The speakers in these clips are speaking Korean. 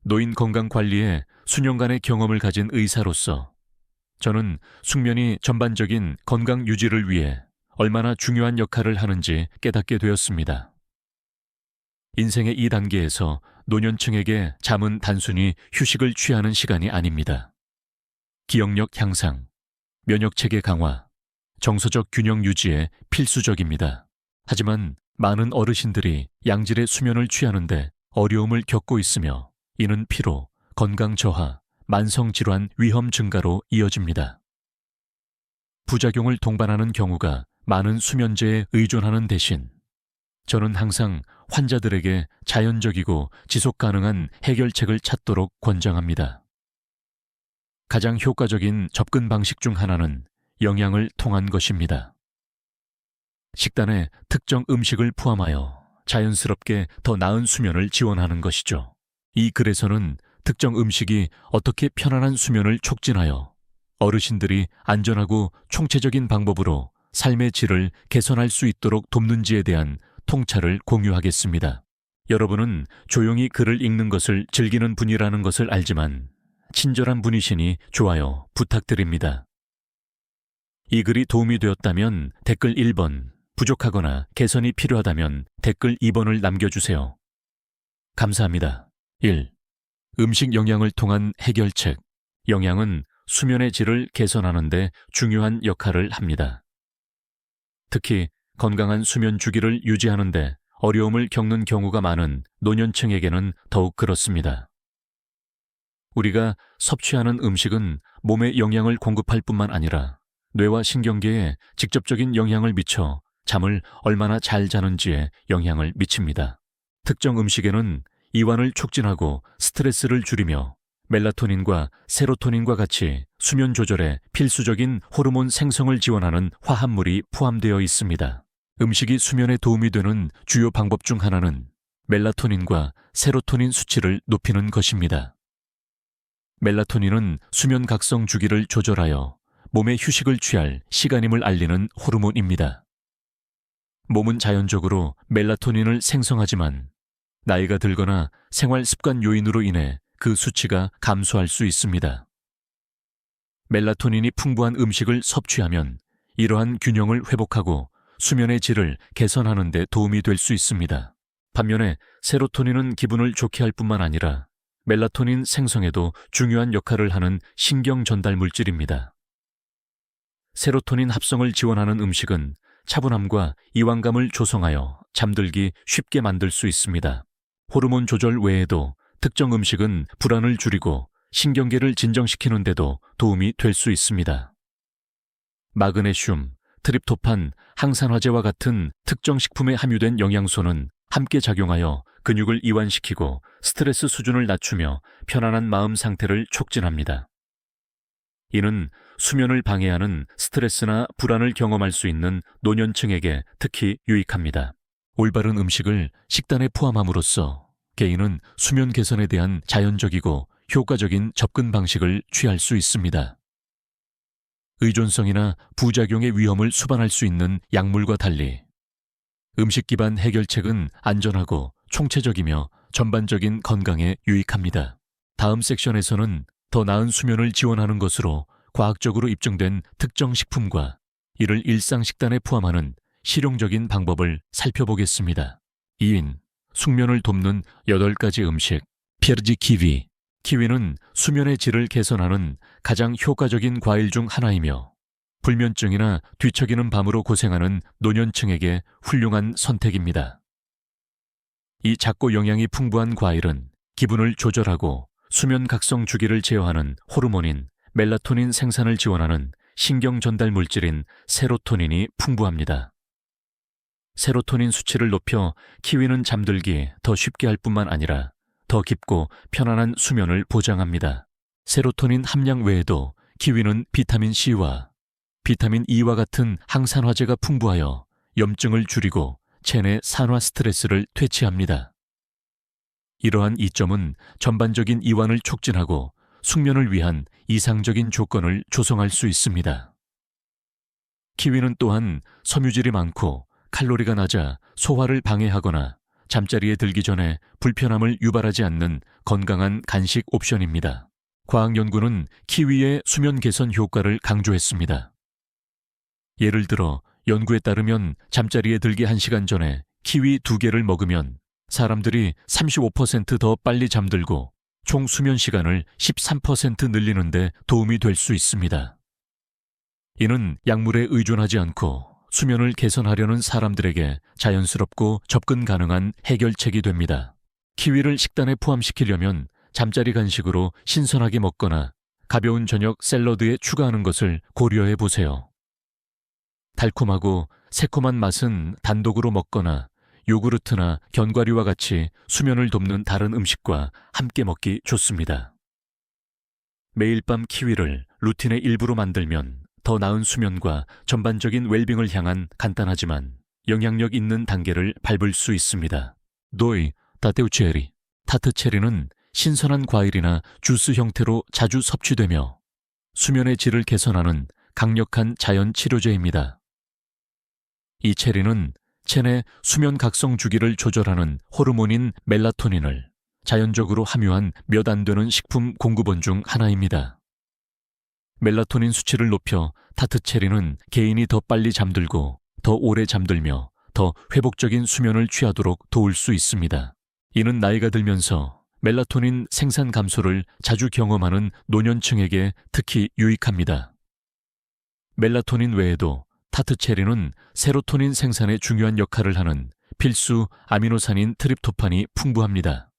노인 건강 관리에 수년간의 경험을 가진 의사로서 저는 숙면이 전반적인 건강 유지를 위해 얼마나 중요한 역할을 하는지 깨닫게 되었습니다. 인생의 이 단계에서 노년층에게 잠은 단순히 휴식을 취하는 시간이 아닙니다. 기억력 향상, 면역체계 강화, 정서적 균형 유지에 필수적입니다. 하지만 많은 어르신들이 양질의 수면을 취하는데 어려움을 겪고 있으며 이는 피로, 건강 저하, 만성질환 위험 증가로 이어집니다. 부작용을 동반하는 경우가 많은 수면제에 의존하는 대신 저는 항상 환자들에게 자연적이고 지속 가능한 해결책을 찾도록 권장합니다. 가장 효과적인 접근 방식 중 하나는 영양을 통한 것입니다. 식단에 특정 음식을 포함하여 자연스럽게 더 나은 수면을 지원하는 것이죠. 이 글에서는 특정 음식이 어떻게 편안한 수면을 촉진하여 어르신들이 안전하고 총체적인 방법으로 삶의 질을 개선할 수 있도록 돕는지에 대한 통찰을 공유하겠습니다. 여러분은 조용히 글을 읽는 것을 즐기는 분이라는 것을 알지만 친절한 분이시니 좋아요 부탁드립니다. 이 글이 도움이 되었다면 댓글 1번, 부족하거나 개선이 필요하다면 댓글 2번을 남겨주세요. 감사합니다. 1. 음식 영양을 통한 해결책. 영양은 수면의 질을 개선하는 데 중요한 역할을 합니다. 특히 건강한 수면 주기를 유지하는 데 어려움을 겪는 경우가 많은 노년층에게는 더욱 그렇습니다. 우리가 섭취하는 음식은 몸에 영양을 공급할 뿐만 아니라 뇌와 신경계에 직접적인 영향을 미쳐 잠을 얼마나 잘 자는지에 영향을 미칩니다. 특정 음식에는 이완을 촉진하고 스트레스를 줄이며 멜라토닌과 세로토닌과 같이 수면 조절에 필수적인 호르몬 생성을 지원하는 화합물이 포함되어 있습니다. 음식이 수면에 도움이 되는 주요 방법 중 하나는 멜라토닌과 세로토닌 수치를 높이는 것입니다. 멜라토닌은 수면 각성 주기를 조절하여 몸의 휴식을 취할 시간임을 알리는 호르몬입니다. 몸은 자연적으로 멜라토닌을 생성하지만 나이가 들거나 생활 습관 요인으로 인해 그 수치가 감소할 수 있습니다. 멜라토닌이 풍부한 음식을 섭취하면 이러한 균형을 회복하고 수면의 질을 개선하는 데 도움이 될 수 있습니다. 반면에 세로토닌은 기분을 좋게 할 뿐만 아니라 멜라토닌 생성에도 중요한 역할을 하는 신경 전달 물질입니다. 세로토닌 합성을 지원하는 음식은 차분함과 이완감을 조성하여 잠들기 쉽게 만들 수 있습니다. 호르몬 조절 외에도 특정 음식은 불안을 줄이고 신경계를 진정시키는 데도 도움이 될 수 있습니다. 마그네슘, 트립토판, 항산화제와 같은 특정 식품에 함유된 영양소는 함께 작용하여 근육을 이완시키고 스트레스 수준을 낮추며 편안한 마음 상태를 촉진합니다. 이는 수면을 방해하는 스트레스나 불안을 경험할 수 있는 노년층에게 특히 유익합니다. 올바른 음식을 식단에 포함함으로써 개인은 수면 개선에 대한 자연적이고 효과적인 접근 방식을 취할 수 있습니다. 의존성이나 부작용의 위험을 수반할 수 있는 약물과 달리 음식 기반 해결책은 안전하고 총체적이며 전반적인 건강에 유익합니다. 다음 섹션에서는 더 나은 수면을 지원하는 것으로 과학적으로 입증된 특정 식품과 이를 일상 식단에 포함하는 실용적인 방법을 살펴보겠습니다. 2인, 숙면을 돕는 8가지 음식. 페르지 키위. 키위는 수면의 질을 개선하는 가장 효과적인 과일 중 하나이며 불면증이나 뒤척이는 밤으로 고생하는 노년층에게 훌륭한 선택입니다. 이 작고 영양이 풍부한 과일은 기분을 조절하고 수면 각성 주기를 제어하는 호르몬인 멜라토닌 생산을 지원하는 신경 전달 물질인 세로토닌이 풍부합니다. 세로토닌 수치를 높여 키위는 잠들기 더 쉽게 할 뿐만 아니라 더 깊고 편안한 수면을 보장합니다. 세로토닌 함량 외에도 키위는 비타민 C와 비타민 E와 같은 항산화제가 풍부하여 염증을 줄이고 체내 산화 스트레스를 퇴치합니다. 이러한 이점은 전반적인 이완을 촉진하고 숙면을 위한 이상적인 조건을 조성할 수 있습니다. 키위는 또한 섬유질이 많고 칼로리가 낮아 소화를 방해하거나 잠자리에 들기 전에 불편함을 유발하지 않는 건강한 간식 옵션입니다. 과학 연구는 키위의 수면 개선 효과를 강조했습니다. 예를 들어 연구에 따르면 잠자리에 들기 1시간 전에 키위 2개를 먹으면 사람들이 35% 더 빨리 잠들고 총 수면 시간을 13% 늘리는 데 도움이 될 수 있습니다. 이는 약물에 의존하지 않고 수면을 개선하려는 사람들에게 자연스럽고 접근 가능한 해결책이 됩니다. 키위를 식단에 포함시키려면 잠자리 간식으로 신선하게 먹거나 가벼운 저녁 샐러드에 추가하는 것을 고려해 보세요. 달콤하고 새콤한 맛은 단독으로 먹거나 요구르트나 견과류와 같이 수면을 돕는 다른 음식과 함께 먹기 좋습니다. 매일 밤 키위를 루틴의 일부로 만들면 더 나은 수면과 전반적인 웰빙을 향한 간단하지만 영향력 있는 단계를 밟을 수 있습니다. 도이, 타테우체리. 타트체리는 신선한 과일이나 주스 형태로 자주 섭취되며 수면의 질을 개선하는 강력한 자연 치료제입니다. 이 체리는 체내 수면 각성 주기를 조절하는 호르몬인 멜라토닌을 자연적으로 함유한 몇 안 되는 식품 공급원 중 하나입니다. 멜라토닌 수치를 높여 타트체리는 개인이 더 빨리 잠들고 더 오래 잠들며 더 회복적인 수면을 취하도록 도울 수 있습니다. 이는 나이가 들면서 멜라토닌 생산 감소를 자주 경험하는 노년층에게 특히 유익합니다. 멜라토닌 외에도 타트체리는 세로토닌 생산에 중요한 역할을 하는 필수 아미노산인 트립토판이 풍부합니다.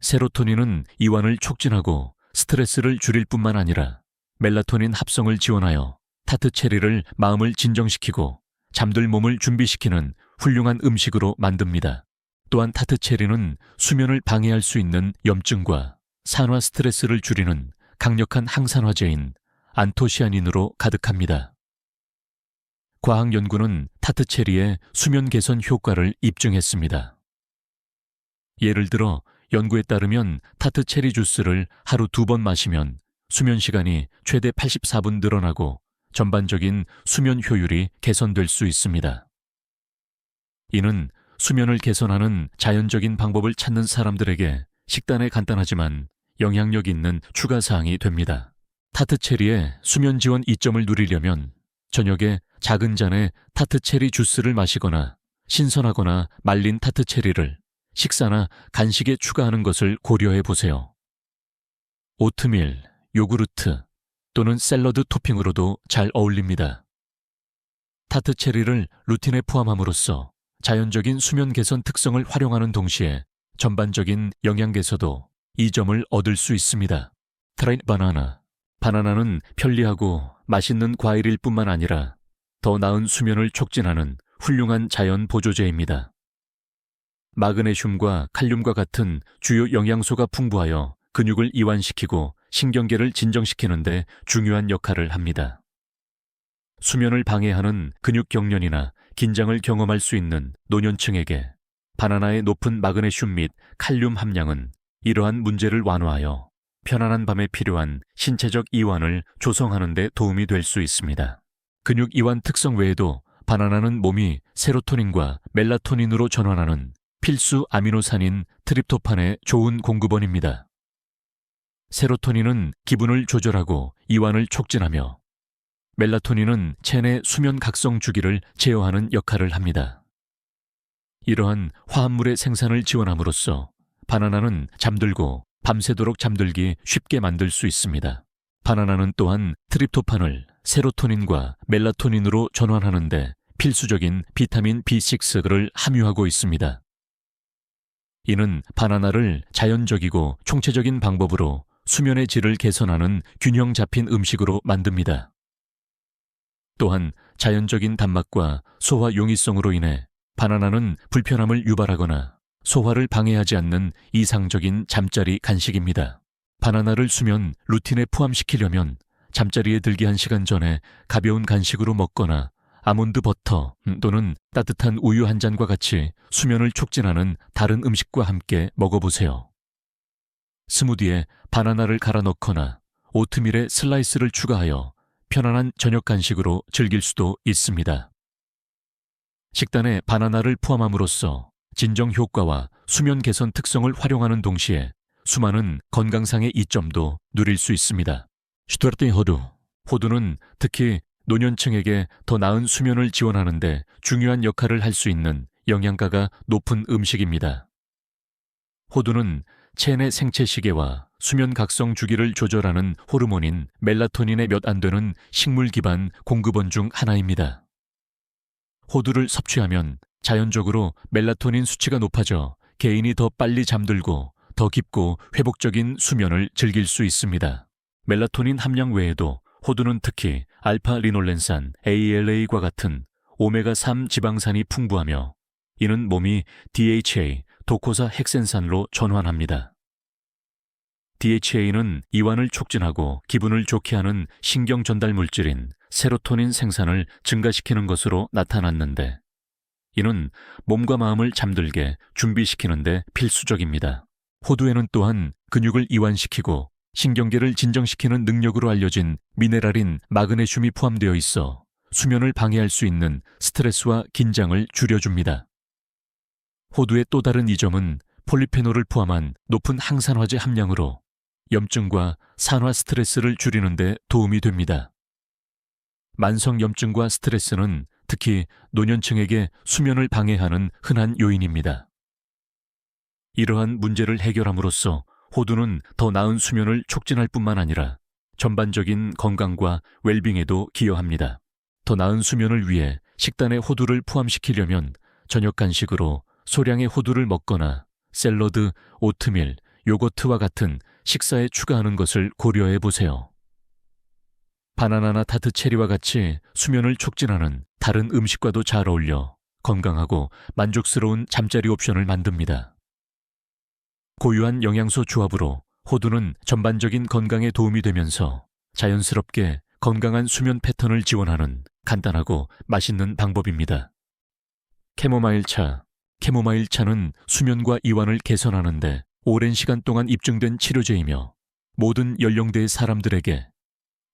세로토닌은 이완을 촉진하고 스트레스를 줄일 뿐만 아니라 멜라토닌 합성을 지원하여 타트체리를 마음을 진정시키고 잠들 몸을 준비시키는 훌륭한 음식으로 만듭니다. 또한 타트체리는 수면을 방해할 수 있는 염증과 산화 스트레스를 줄이는 강력한 항산화제인 안토시아닌으로 가득합니다. 과학 연구는 타트체리의 수면 개선 효과를 입증했습니다. 예를 들어 연구에 따르면 타트체리 주스를 하루 2번 마시면 수면 시간이 최대 84분 늘어나고 전반적인 수면 효율이 개선될 수 있습니다. 이는 수면을 개선하는 자연적인 방법을 찾는 사람들에게 식단에 간단하지만 영향력 있는 추가 사항이 됩니다. 타트체리의 수면 지원 이점을 누리려면 저녁에 작은 잔의 타트체리 주스를 마시거나 신선하거나 말린 타트체리를 식사나 간식에 추가하는 것을 고려해 보세요. 오트밀, 요구르트 또는 샐러드 토핑으로도 잘 어울립니다. 타트체리를 루틴에 포함함으로써 자연적인 수면 개선 특성을 활용하는 동시에 전반적인 영양계에서도 이 점을 얻을 수 있습니다. 트라이 바나나. 바나나는 편리하고 맛있는 과일일 뿐만 아니라 더 나은 수면을 촉진하는 훌륭한 자연 보조제입니다. 마그네슘과 칼륨과 같은 주요 영양소가 풍부하여 근육을 이완시키고 신경계를 진정시키는 데 중요한 역할을 합니다. 수면을 방해하는 근육 경련이나 긴장을 경험할 수 있는 노년층에게 바나나의 높은 마그네슘 및 칼륨 함량은 이러한 문제를 완화하여 편안한 밤에 필요한 신체적 이완을 조성하는 데 도움이 될 수 있습니다. 근육 이완 특성 외에도 바나나는 몸이 세로토닌과 멜라토닌으로 전환하는 필수 아미노산인 트립토판의 좋은 공급원입니다. 세로토닌은 기분을 조절하고 이완을 촉진하며 멜라토닌은 체내 수면 각성 주기를 제어하는 역할을 합니다. 이러한 화합물의 생산을 지원함으로써 바나나는 잠들고 밤새도록 잠들기 쉽게 만들 수 있습니다. 바나나는 또한 트립토판을 세로토닌과 멜라토닌으로 전환하는 데 필수적인 비타민 B6를 함유하고 있습니다. 이는 바나나를 자연적이고 총체적인 방법으로 수면의 질을 개선하는 균형 잡힌 음식으로 만듭니다. 또한 자연적인 단맛과 소화 용이성으로 인해 바나나는 불편함을 유발하거나 소화를 방해하지 않는 이상적인 잠자리 간식입니다. 바나나를 수면 루틴에 포함시키려면 잠자리에 들기 1시간 전에 가벼운 간식으로 먹거나 아몬드 버터 또는 따뜻한 우유 한 잔과 같이 수면을 촉진하는 다른 음식과 함께 먹어보세요. 스무디에 바나나를 갈아 넣거나 오트밀에 슬라이스를 추가하여 편안한 저녁 간식으로 즐길 수도 있습니다. 식단에 바나나를 포함함으로써 진정 효과와 수면 개선 특성을 활용하는 동시에 수많은 건강상의 이점도 누릴 수 있습니다. 슈투르트 호두. 호두는 특히 노년층에게 더 나은 수면을 지원하는 데 중요한 역할을 할 수 있는 영양가가 높은 음식입니다. 호두는 체내 생체 시계와 수면 각성 주기를 조절하는 호르몬인 멜라토닌의 몇 안 되는 식물 기반 공급원 중 하나입니다. 호두를 섭취하면 자연적으로 멜라토닌 수치가 높아져 개인이 더 빨리 잠들고 더 깊고 회복적인 수면을 즐길 수 있습니다. 멜라토닌 함량 외에도 호두는 특히 알파 리놀렌산, ALA과 같은 오메가3 지방산이 풍부하며 이는 몸이 DHA, 도코사 핵센산로 전환합니다. DHA는 이완을 촉진하고 기분을 좋게 하는 신경 전달 물질인 세로토닌 생산을 증가시키는 것으로 나타났는데 이는 몸과 마음을 잠들게 준비시키는 데 필수적입니다. 호두에는 또한 근육을 이완시키고 신경계를 진정시키는 능력으로 알려진 미네랄인 마그네슘이 포함되어 있어 수면을 방해할 수 있는 스트레스와 긴장을 줄여줍니다. 호두의 또 다른 이점은 폴리페놀을 포함한 높은 항산화제 함량으로 염증과 산화 스트레스를 줄이는 데 도움이 됩니다. 만성 염증과 스트레스는 특히 노년층에게 수면을 방해하는 흔한 요인입니다. 이러한 문제를 해결함으로써 호두는 더 나은 수면을 촉진할 뿐만 아니라 전반적인 건강과 웰빙에도 기여합니다. 더 나은 수면을 위해 식단에 호두를 포함시키려면 저녁 간식으로 소량의 호두를 먹거나 샐러드, 오트밀, 요거트와 같은 식사에 추가하는 것을 고려해 보세요. 바나나나 타트 체리와 같이 수면을 촉진하는 다른 음식과도 잘 어울려 건강하고 만족스러운 잠자리 옵션을 만듭니다. 고유한 영양소 조합으로 호두는 전반적인 건강에 도움이 되면서 자연스럽게 건강한 수면 패턴을 지원하는 간단하고 맛있는 방법입니다. 캐모마일 차. 캐모마일 차는 수면과 이완을 개선하는데 오랜 시간 동안 입증된 치료제이며 모든 연령대의 사람들에게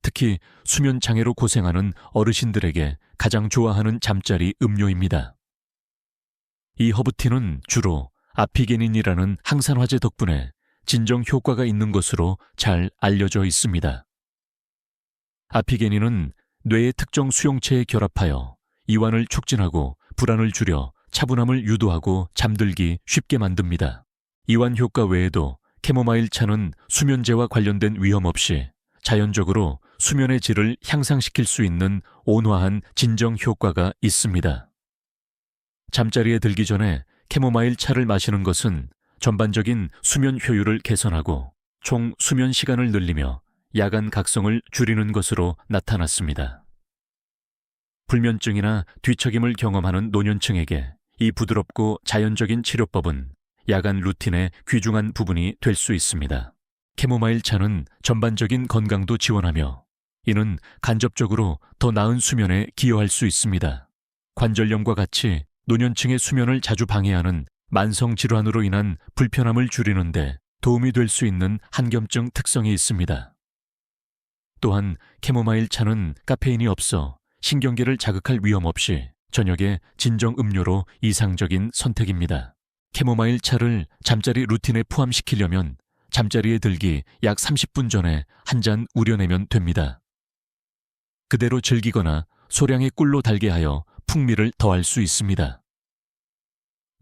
특히 수면 장애로 고생하는 어르신들에게 가장 좋아하는 잠자리 음료입니다. 이 허브티는 주로 아피게닌이라는 항산화제 덕분에 진정 효과가 있는 것으로 잘 알려져 있습니다. 아피게닌은 뇌의 특정 수용체에 결합하여 이완을 촉진하고 불안을 줄여 차분함을 유도하고 잠들기 쉽게 만듭니다. 이완 효과 외에도 캐모마일 차는 수면제와 관련된 위험 없이 자연적으로 수면의 질을 향상시킬 수 있는 온화한 진정 효과가 있습니다. 잠자리에 들기 전에 캐모마일 차를 마시는 것은 전반적인 수면 효율을 개선하고 총 수면 시간을 늘리며 야간 각성을 줄이는 것으로 나타났습니다. 불면증이나 뒤척임을 경험하는 노년층에게 이 부드럽고 자연적인 치료법은 야간 루틴의 귀중한 부분이 될 수 있습니다. 캐모마일 차는 전반적인 건강도 지원하며 이는 간접적으로 더 나은 수면에 기여할 수 있습니다. 관절염과 같이 노년층의 수면을 자주 방해하는 만성 질환으로 인한 불편함을 줄이는데 도움이 될 수 있는 한겸증 특성이 있습니다. 또한 캐모마일 차는 카페인이 없어 신경계를 자극할 위험 없이 저녁에 진정 음료로 이상적인 선택입니다. 캐모마일 차를 잠자리 루틴에 포함시키려면 잠자리에 들기 약 30분 전에 한 잔 우려내면 됩니다. 그대로 즐기거나 소량의 꿀로 달게 하여 풍미를 더할 수 있습니다.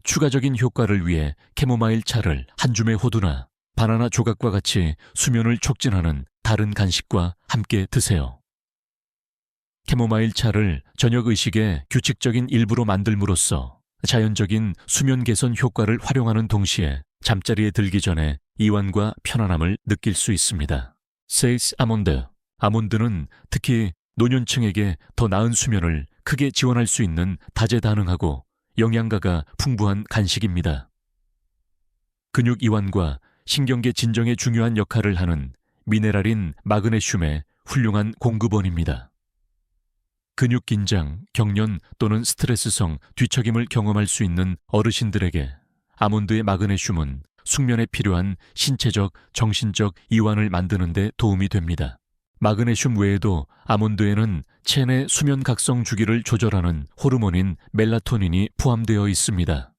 추가적인 효과를 위해 캐모마일 차를 한 줌의 호두나 바나나 조각과 같이 수면을 촉진하는 다른 간식과 함께 드세요. 캐모마일 차를 저녁 의식의 규칙적인 일부로 만들므로써 자연적인 수면 개선 효과를 활용하는 동시에 잠자리에 들기 전에 이완과 편안함을 느낄 수 있습니다. 세이스 아몬드. 아몬드는 특히 노년층에게 더 나은 수면을 크게 지원할 수 있는 다재다능하고 영양가가 풍부한 간식입니다. 근육 이완과 신경계 진정에 중요한 역할을 하는 미네랄인 마그네슘의 훌륭한 공급원입니다. 근육 긴장, 경련 또는 스트레스성 뒤척임을 경험할 수 있는 어르신들에게 아몬드의 마그네슘은 숙면에 필요한 신체적, 정신적 이완을 만드는 데 도움이 됩니다. 마그네슘 외에도 아몬드에는 체내 수면 각성 주기를 조절하는 호르몬인 멜라토닌이 포함되어 있습니다.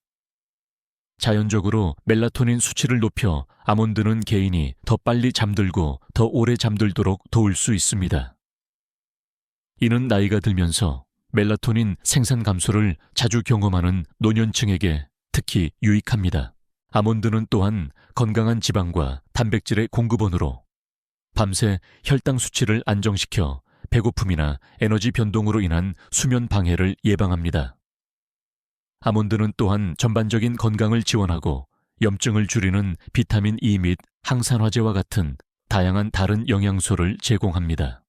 자연적으로 멜라토닌 수치를 높여 아몬드는 개인이 더 빨리 잠들고 더 오래 잠들도록 도울 수 있습니다. 이는 나이가 들면서 멜라토닌 생산 감소를 자주 경험하는 노년층에게 특히 유익합니다. 아몬드는 또한 건강한 지방과 단백질의 공급원으로 밤새 혈당 수치를 안정시켜 배고픔이나 에너지 변동으로 인한 수면 방해를 예방합니다. 아몬드는 또한 전반적인 건강을 지원하고 염증을 줄이는 비타민 E 및 항산화제와 같은 다양한 다른 영양소를 제공합니다.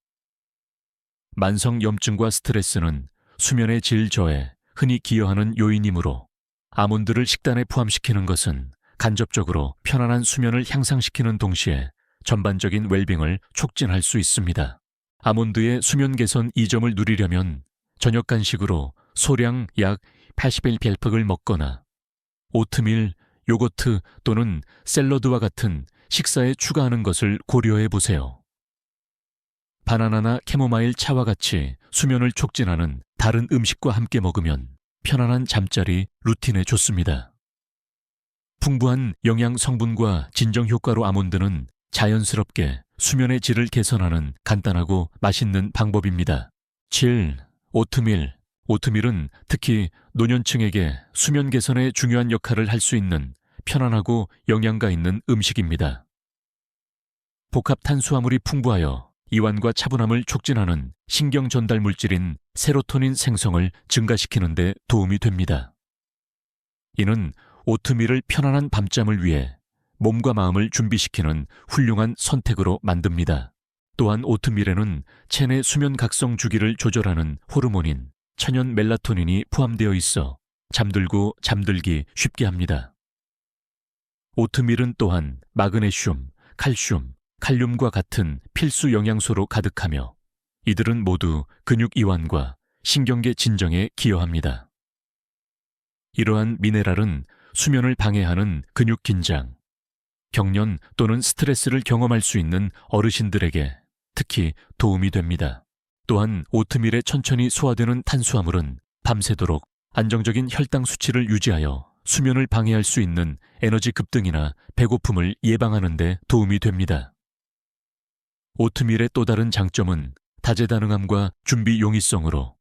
만성 염증과 스트레스는 수면의 질 저하에 흔히 기여하는 요인이므로 아몬드를 식단에 포함시키는 것은 간접적으로 편안한 수면을 향상시키는 동시에 전반적인 웰빙을 촉진할 수 있습니다. 아몬드의 수면 개선 2점을 누리려면 저녁 간식으로 소량 약 81벨팩을 먹거나 오트밀, 요거트 또는 샐러드와 같은 식사에 추가하는 것을 고려해 보세요. 바나나나 캐모마일 차와 같이 수면을 촉진하는 다른 음식과 함께 먹으면 편안한 잠자리 루틴에 좋습니다. 풍부한 영양 성분과 진정 효과로 아몬드는 자연스럽게 수면의 질을 개선하는 간단하고 맛있는 방법입니다. 7. 오트밀. 오트밀은 특히 노년층에게 수면 개선에 중요한 역할을 할 수 있는 편안하고 영양가 있는 음식입니다. 복합 탄수화물이 풍부하여 이완과 차분함을 촉진하는 신경 전달 물질인 세로토닌 생성을 증가시키는 데 도움이 됩니다. 이는 오트밀을 편안한 밤잠을 위해 몸과 마음을 준비시키는 훌륭한 선택으로 만듭니다. 또한 오트밀에는 체내 수면 각성 주기를 조절하는 호르몬인 천연 멜라토닌이 포함되어 있어 잠들고 잠들기 쉽게 합니다. 오트밀은 또한 마그네슘, 칼슘, 칼륨과 같은 필수 영양소로 가득하며 이들은 모두 근육 이완과 신경계 진정에 기여합니다. 이러한 미네랄은 수면을 방해하는 근육 긴장, 경련 또는 스트레스를 경험할 수 있는 어르신들에게 특히 도움이 됩니다. 또한 오트밀에 천천히 소화되는 탄수화물은 밤새도록 안정적인 혈당 수치를 유지하여 수면을 방해할 수 있는 에너지 급등이나 배고픔을 예방하는 데 도움이 됩니다. 오트밀의 또 다른 장점은 다재다능함과 준비 용이성으로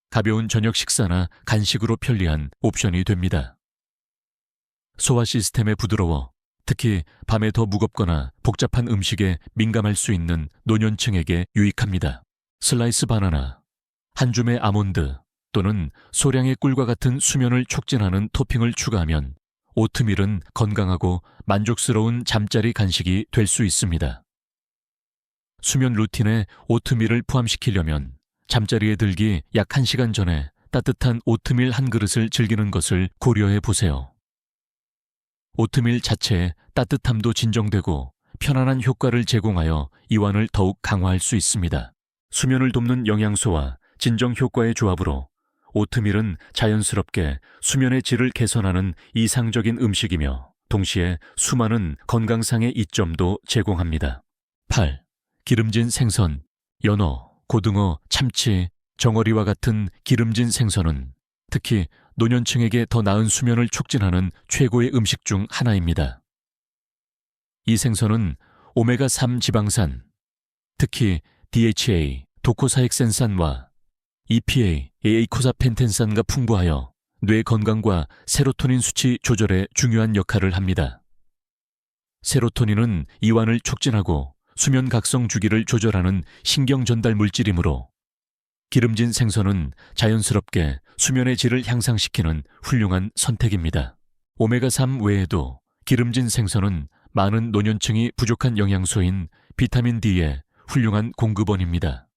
가벼운 저녁 식사나 간식으로 편리한 옵션이 됩니다. 소화 시스템에 부드러워 특히 밤에 더 무겁거나 복잡한 음식에 민감할 수 있는 노년층에게 유익합니다. 슬라이스 바나나, 한 줌의 아몬드 또는 소량의 꿀과 같은 수면을 촉진하는 토핑을 추가하면 오트밀은 건강하고 만족스러운 잠자리 간식이 될 수 있습니다. 수면 루틴에 오트밀을 포함시키려면 잠자리에 들기 약 1시간 전에 따뜻한 오트밀 한 그릇을 즐기는 것을 고려해 보세요. 오트밀 자체의 따뜻함도 진정되고 편안한 효과를 제공하여 이완을 더욱 강화할 수 있습니다. 수면을 돕는 영양소와 진정 효과의 조합으로 오트밀은 자연스럽게 수면의 질을 개선하는 이상적인 음식이며 동시에 수많은 건강상의 이점도 제공합니다. 8. 기름진 생선, 연어, 고등어, 참치, 정어리와 같은 기름진 생선은 특히 노년층에게 더 나은 수면을 촉진하는 최고의 음식 중 하나입니다. 이 생선은 오메가3 지방산, 특히 DHA, 도코사익센산과 EPA, 에이코사펜텐산가 풍부하여 뇌 건강과 세로토닌 수치 조절에 중요한 역할을 합니다. 세로토닌은 이완을 촉진하고 수면 각성 주기를 조절하는 신경 전달 물질이므로 기름진 생선은 자연스럽게 수면의 질을 향상시키는 훌륭한 선택입니다. 오메가3 외에도 기름진 생선은 많은 노년층이 부족한 영양소인 비타민 D의 훌륭한 공급원입니다.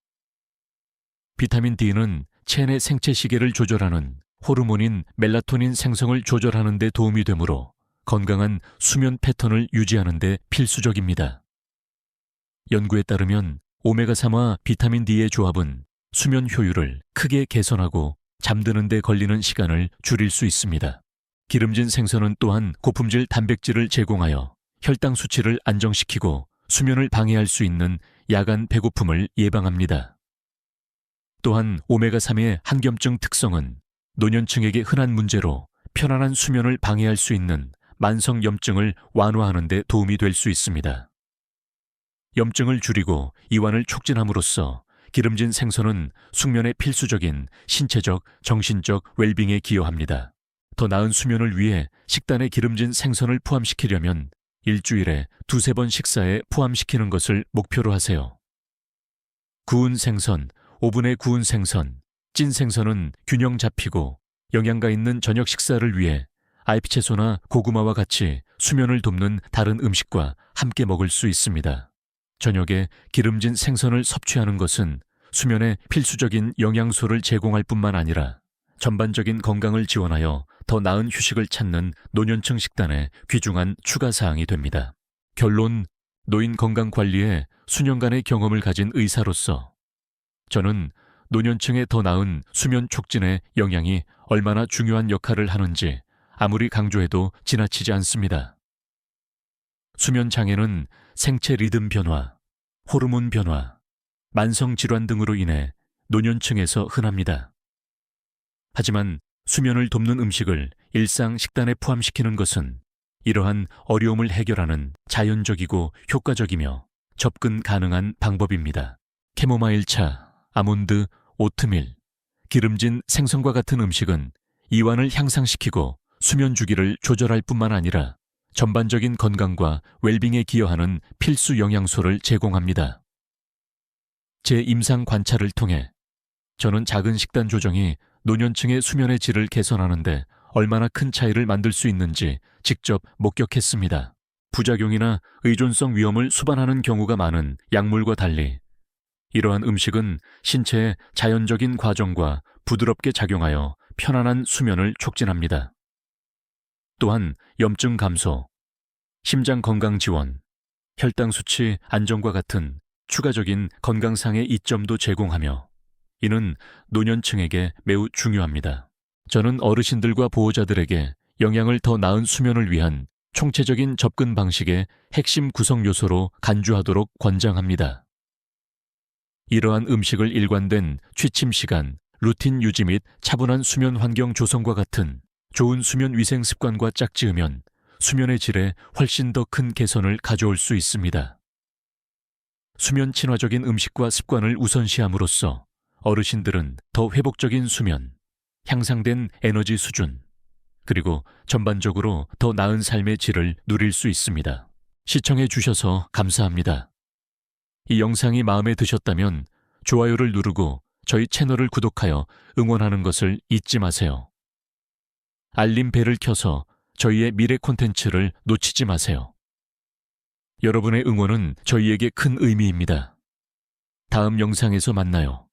비타민 D는 체내 생체 시계를 조절하는 호르몬인 멜라토닌 생성을 조절하는 데 도움이 되므로 건강한 수면 패턴을 유지하는 데 필수적입니다. 연구에 따르면 오메가3와 비타민 D의 조합은 수면 효율을 크게 개선하고 잠드는 데 걸리는 시간을 줄일 수 있습니다. 기름진 생선은 또한 고품질 단백질을 제공하여 혈당 수치를 안정시키고 수면을 방해할 수 있는 야간 배고픔을 예방합니다. 또한 오메가3의 한겸증 특성은 노년층에게 흔한 문제로 편안한 수면을 방해할 수 있는 만성 염증을 완화하는 데 도움이 될 수 있습니다. 염증을 줄이고 이완을 촉진함으로써 기름진 생선은 숙면에 필수적인 신체적, 정신적 웰빙에 기여합니다. 더 나은 수면을 위해 식단에 기름진 생선을 포함시키려면 일주일에 2~3번 식사에 포함시키는 것을 목표로 하세요. 구운 생선, 오븐에 구운 생선, 찐 생선은 균형 잡히고 영양가 있는 저녁 식사를 위해 알피채소나 고구마와 같이 수면을 돕는 다른 음식과 함께 먹을 수 있습니다. 저녁에 기름진 생선을 섭취하는 것은 수면에 필수적인 영양소를 제공할 뿐만 아니라 전반적인 건강을 지원하여 더 나은 휴식을 찾는 노년층 식단의 귀중한 추가 사항이 됩니다. 결론, 노인 건강 관리에 수년간의 경험을 가진 의사로서 저는 노년층의 더 나은 수면 촉진에 영양이 얼마나 중요한 역할을 하는지 아무리 강조해도 지나치지 않습니다. 수면 장애는 생체 리듬 변화, 호르몬 변화, 만성 질환 등으로 인해 노년층에서 흔합니다. 하지만 수면을 돕는 음식을 일상 식단에 포함시키는 것은 이러한 어려움을 해결하는 자연적이고 효과적이며 접근 가능한 방법입니다. 캐모마일 차, 아몬드, 오트밀, 기름진 생선과 같은 음식은 이완을 향상시키고 수면 주기를 조절할 뿐만 아니라 전반적인 건강과 웰빙에 기여하는 필수 영양소를 제공합니다. 제 임상 관찰을 통해 저는 작은 식단 조정이 노년층의 수면의 질을 개선하는 데 얼마나 큰 차이를 만들 수 있는지 직접 목격했습니다. 부작용이나 의존성 위험을 수반하는 경우가 많은 약물과 달리 이러한 음식은 신체의 자연적인 과정과 부드럽게 작용하여 편안한 수면을 촉진합니다. 또한 염증 감소, 심장 건강 지원, 혈당 수치 안정과 같은 추가적인 건강상의 이점도 제공하며 이는 노년층에게 매우 중요합니다. 저는 어르신들과 보호자들에게 영양을 더 나은 수면을 위한 총체적인 접근 방식의 핵심 구성 요소로 간주하도록 권장합니다. 이러한 음식을 일관된 취침 시간, 루틴 유지 및 차분한 수면 환경 조성과 같은 좋은 수면 위생 습관과 짝지으면 수면의 질에 훨씬 더 큰 개선을 가져올 수 있습니다. 수면 친화적인 음식과 습관을 우선시함으로써 어르신들은 더 회복적인 수면, 향상된 에너지 수준, 그리고 전반적으로 더 나은 삶의 질을 누릴 수 있습니다. 시청해 주셔서 감사합니다. 이 영상이 마음에 드셨다면 좋아요를 누르고 저희 채널을 구독하여 응원하는 것을 잊지 마세요. 알림 벨을 켜서 저희의 미래 콘텐츠를 놓치지 마세요. 여러분의 응원은 저희에게 큰 의미입니다. 다음 영상에서 만나요.